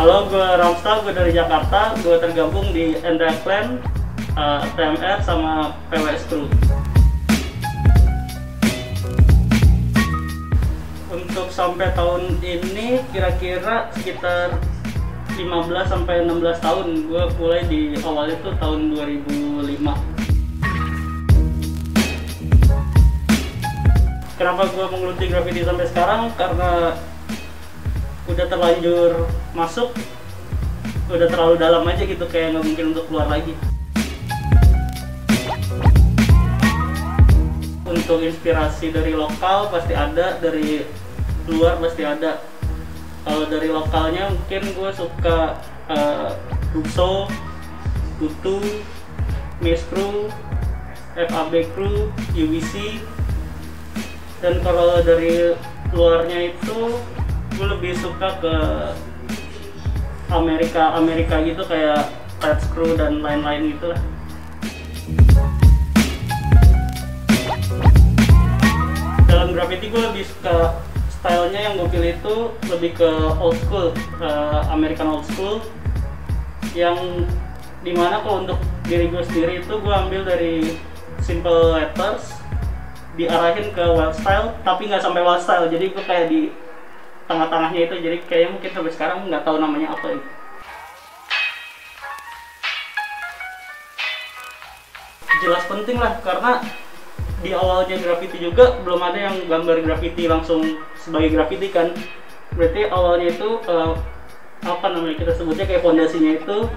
Halo, gue Ramsta, gue dari Jakarta. Gue tergabung di Enda Clan, TMR sama PWS Crew. Untuk sampai tahun ini kira-kira sekitar 15-16 tahun. Gue mulai di awal itu tahun 2005. Kenapa gue menggeluti graffiti sampai sekarang? Karena udah terlanjur masuk, udah terlalu dalam aja gitu, kayak nggak mungkin untuk keluar lagi. Untuk inspirasi dari lokal pasti ada, dari luar pasti ada. Kalau dari lokalnya mungkin gue suka Russo, Tutu, Miss Crew, FAB Crew, UBC. Dan kalau dari luarnya itu gue lebih suka ke Amerika gitu, kayak Let's Crew dan lain-lain gitu lah. Dalam graffiti gue lebih suka stylenya yang gue pilih itu lebih ke old school, American old school, yang dimana kalau untuk diri gue sendiri itu gue ambil dari simple letters diarahin ke wild style, tapi nggak sampai wild style, jadi gue kayak di tengah-tengahnya itu, jadi kayaknya mungkin sampai sekarang nggak tahu namanya apa itu. Jelas penting lah, karena di awalnya graffiti juga belum ada yang gambar graffiti langsung sebagai graffiti kan. Berarti awalnya itu apa namanya, kita sebutnya kayak fondasinya itu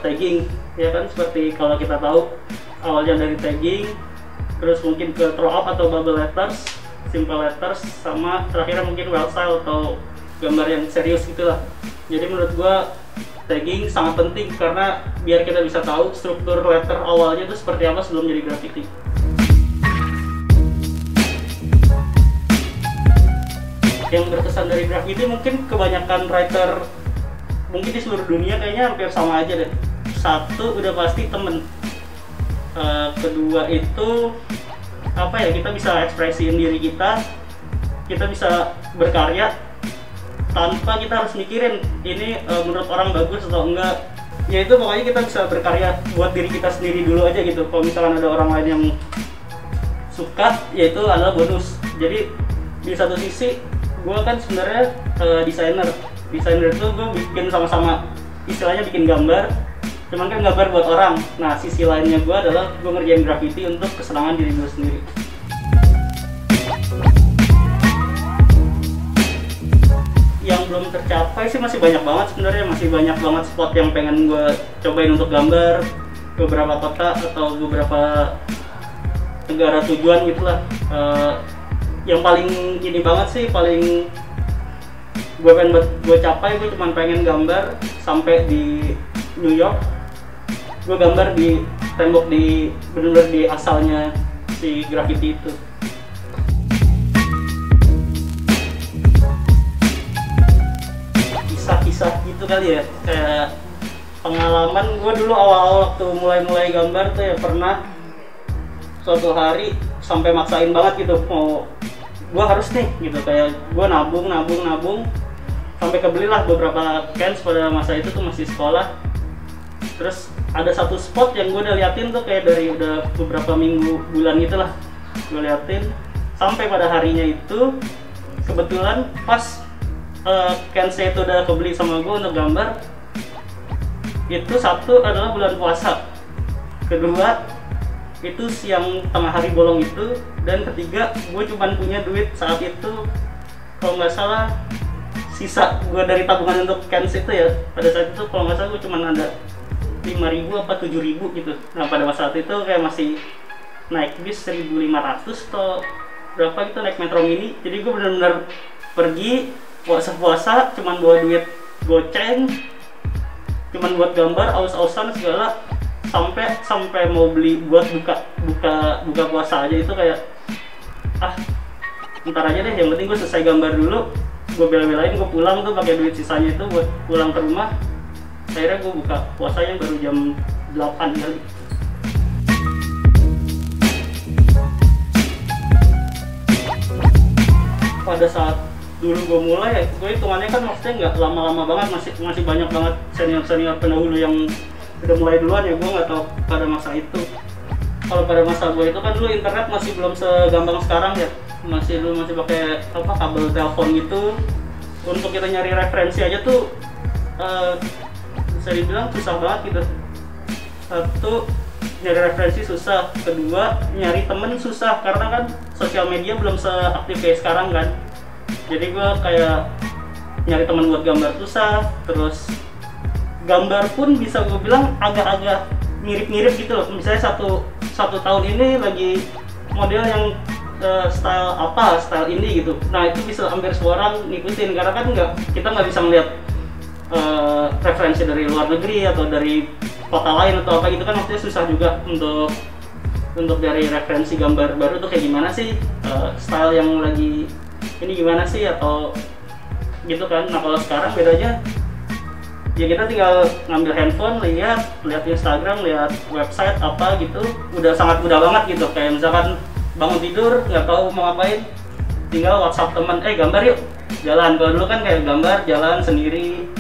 tagging, ya kan, seperti kalau kita tahu awalnya dari tagging, terus mungkin ke throw up atau bubble letters, simple letters, sama terakhirnya mungkin wild style atau gambar yang serius gitulah. Jadi menurut gua tagging sangat penting karena biar kita bisa tahu struktur letter awalnya itu seperti apa sebelum jadi graffiti. Yang berkesan dari graffiti mungkin kebanyakan writer mungkin di seluruh dunia kayaknya hampir sama aja deh. Satu udah pasti temen, kedua itu apa ya, kita bisa ekspresiin diri kita bisa berkarya tanpa kita harus mikirin ini menurut orang bagus atau enggak. Ya itu pokoknya kita bisa berkarya buat diri kita sendiri dulu aja gitu. Kalau misalkan ada orang lain yang suka, ya itu adalah bonus. Jadi di satu sisi gue kan sebenarnya desainer itu gue bikin sama-sama, istilahnya bikin gambar, cuman kan gambar buat orang. Nah, sisi lainnya gue adalah gue ngerjain graffiti untuk kesenangan diri gue sendiri. Yang belum tercapai sih masih banyak banget sebenarnya, masih banyak banget spot yang pengen gue cobain untuk gambar, beberapa kota atau beberapa negara tujuan gitulah. Yang paling ini banget sih, paling gue pengen gue capai, gue cuma pengen gambar sampai di New York. Gue gambar di tembok di bener-bener di asalnya si graffiti itu. Kisah-kisah gitu kali ya, kayak pengalaman gue dulu awal-awal waktu mulai gambar tuh ya, pernah suatu hari sampai maksain banget gitu, mau gue harus nih gitu, kayak gue nabung sampai kebelilah beberapa cans. Pada masa itu tuh masih sekolah. Terus ada satu spot yang gue udah liatin tuh kayak dari udah beberapa minggu, bulan gitu lah gue liatin, sampai pada harinya itu kebetulan pas cansnya itu udah kebeli sama gue untuk gambar. Itu satu adalah bulan puasa, kedua itu siang tengah hari bolong itu, dan ketiga gue cuma punya duit saat itu, kalau nggak salah sisa gue dari tabungan untuk cans itu ya, pada saat itu kalau nggak salah gue cuma ada 5.000 apa 7.000 gitu. Nah pada masa itu kayak masih naik bis 1.500 atau berapa gitu, naik metro mini. Jadi gue bener-bener pergi puasa-puasa cuman bawa duit goceng, cuman buat gambar, aus-ausan segala, sampai mau beli buat buka puasa aja itu kayak ntar aja deh, yang penting gue selesai gambar dulu. Gue bela-belain gue pulang tuh pakai duit sisanya itu buat pulang ke rumah. Akhirnya gue buka puasanya baru jam 8 kali. Pada saat dulu gue mulai, gue hitungannya kan maksudnya nggak lama-lama banget, masih banyak banget senior pendahulu yang udah mulai duluan ya. Gue nggak tahu pada masa itu. Kalau pada masa gue itu kan dulu internet masih belum segampang sekarang ya, masih pakai apa, kabel telepon gitu. Untuk kita nyari referensi aja tuh bisa dibilang susah banget gitu. Satu, nyari referensi susah. Kedua, nyari temen susah karena kan sosial media belum seaktif kayak sekarang kan. Jadi gue kayak nyari temen buat gambar susah. Terus gambar pun bisa gue bilang agak-agak mirip-mirip gitu loh. Misalnya satu tahun ini lagi model yang style indie gitu. Nah itu bisa hampir semua orang ngikutin karena kan kita nggak bisa melihat referensi dari luar negeri atau dari kota lain atau apa gitu kan, maksudnya susah juga untuk dari referensi gambar baru tuh kayak gimana sih, style yang lagi ini gimana sih atau gitu kan. Nah kalau sekarang bedanya ya kita tinggal ngambil handphone, lihat Instagram, lihat website apa gitu, udah sangat mudah banget gitu. Kayak misalkan bangun tidur nggak tahu mau ngapain, tinggal WhatsApp teman, gambar yuk, jalan. Kalau dulu kan kayak gambar jalan sendiri,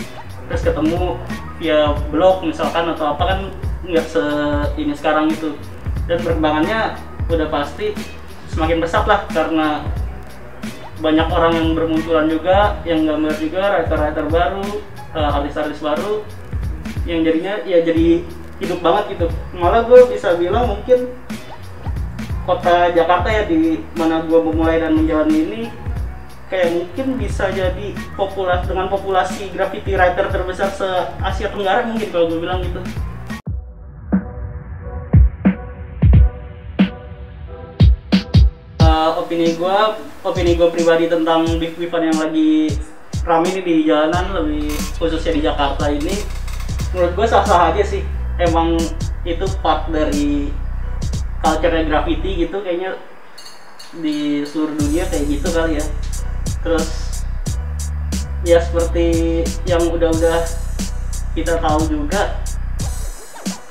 terus ketemu via blog misalkan atau apa kan nggak ini sekarang gitu. Dan perkembangannya udah pasti semakin pesat lah karena banyak orang yang bermunculan juga, yang gambar juga, writer baru, artis-artis baru, yang jadinya ya jadi hidup banget gitu. Malah gue bisa bilang mungkin kota Jakarta ya, di mana gue memulai dan menjalani ini, kayak mungkin bisa jadi dengan populasi graffiti writer terbesar se-Asia Tenggara mungkin kalau gue bilang gitu. Opini gue pribadi tentang beef-beefan yang lagi rame ini di jalanan, lebih khususnya di Jakarta ini, menurut gue sah-sah aja sih. Emang itu part dari culture-nya graffiti gitu, kayaknya di seluruh dunia kayak gitu kali ya. Terus ya seperti yang udah kita tahu juga,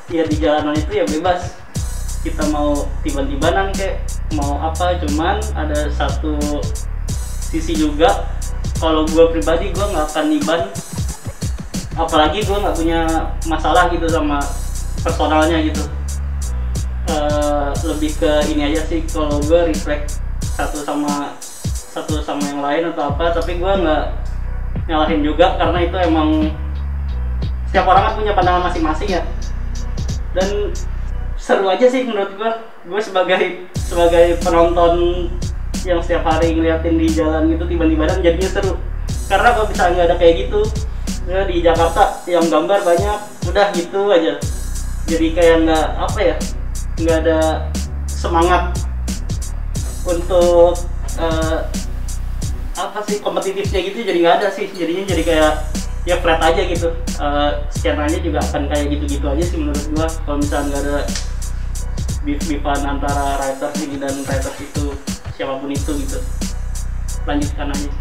ya di jalanan itu ya bebas, kita mau tiban-tibanan kayak mau apa, cuman ada satu sisi juga, kalau gue pribadi gue nggak akan niban, apalagi gue nggak punya masalah gitu sama personalnya gitu. Lebih ke ini aja sih, kalau gue reflect satu sama yang lain atau apa, tapi gue nggak nyalahin juga karena itu emang setiap orang kan punya pandangan masing-masing ya. Dan seru aja sih menurut gue sebagai penonton yang setiap hari ngeliatin di jalan gitu tiba-tiba jadinya seru. Karena kalau misalnya nggak ada kayak gitu ya, di Jakarta yang gambar banyak udah gitu aja, jadi kayak nggak ada semangat untuk kompetitifnya gitu, jadi nggak ada sih. Jadinya jadi kayak ya flat aja gitu. Skenanya juga akan kayak gitu-gitu aja sih menurut gua kalau misalnya nggak ada beef-beefan antara writer ini dan writer itu, siapapun itu gitu. Lanjutkan aja.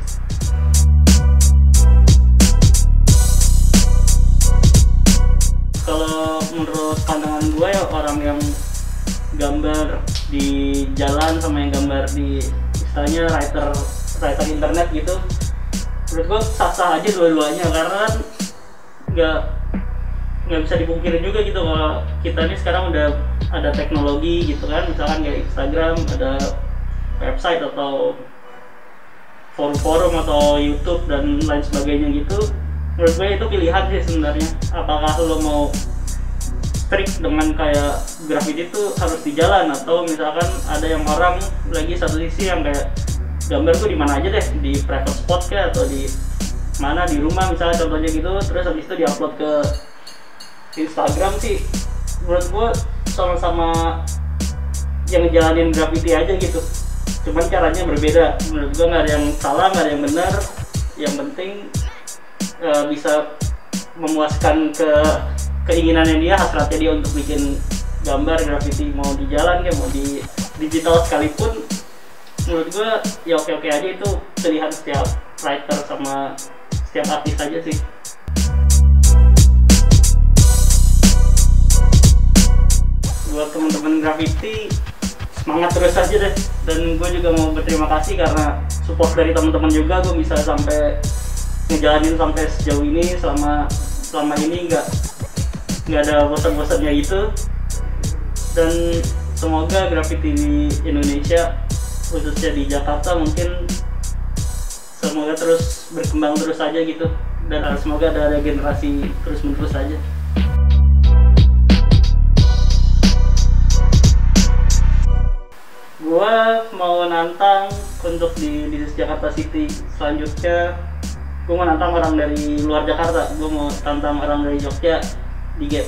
Kalau menurut pandangan gua ya, orang yang gambar di jalan sama yang gambar di istilahnya writer internet gitu, menurut gue sah-sah aja dua-duanya. Karena kan nggak bisa dipungkiri juga gitu kalau kita ini sekarang udah ada teknologi gitu kan, misalkan kayak Instagram, ada website atau forum-forum atau YouTube dan lain sebagainya gitu. Menurut gue itu pilihan sih sebenarnya, apakah lo mau strict dengan kayak graffiti itu harus di jalan, atau misalkan ada yang orang lagi satu sisi yang kayak gambar tuh di mana aja deh, di private spot kayak atau di mana, di rumah misalnya contohnya gitu, terus habis itu diupload ke Instagram sih. Menurut gue sama-sama yang ngejalanin graffiti aja gitu, cuman caranya berbeda. Menurut gue nggak ada yang salah, nggak ada yang benar, yang penting bisa memuaskan keinginannya dia, hasratnya dia untuk bikin gambar graffiti, mau di jalan kayak mau di digital sekalipun. Menurut gue ya oke-oke aja, itu pilihan setiap writer sama setiap artis aja sih. Buat teman-teman graffiti, semangat terus aja deh. Dan gue juga mau berterima kasih karena support dari teman-teman juga, gue bisa sampai ngejalanin sampai sejauh ini. Selama ini nggak ada bosan-bosannya itu. Dan semoga graffiti di Indonesia, khususnya di Jakarta, mungkin semoga terus berkembang terus aja gitu. Dan semoga ada generasi terus menerus aja. Gua mau nantang untuk di Jakarta City. Selanjutnya gua mau nantang orang dari luar Jakarta. Gua mau tantang orang dari Jogja di Gap.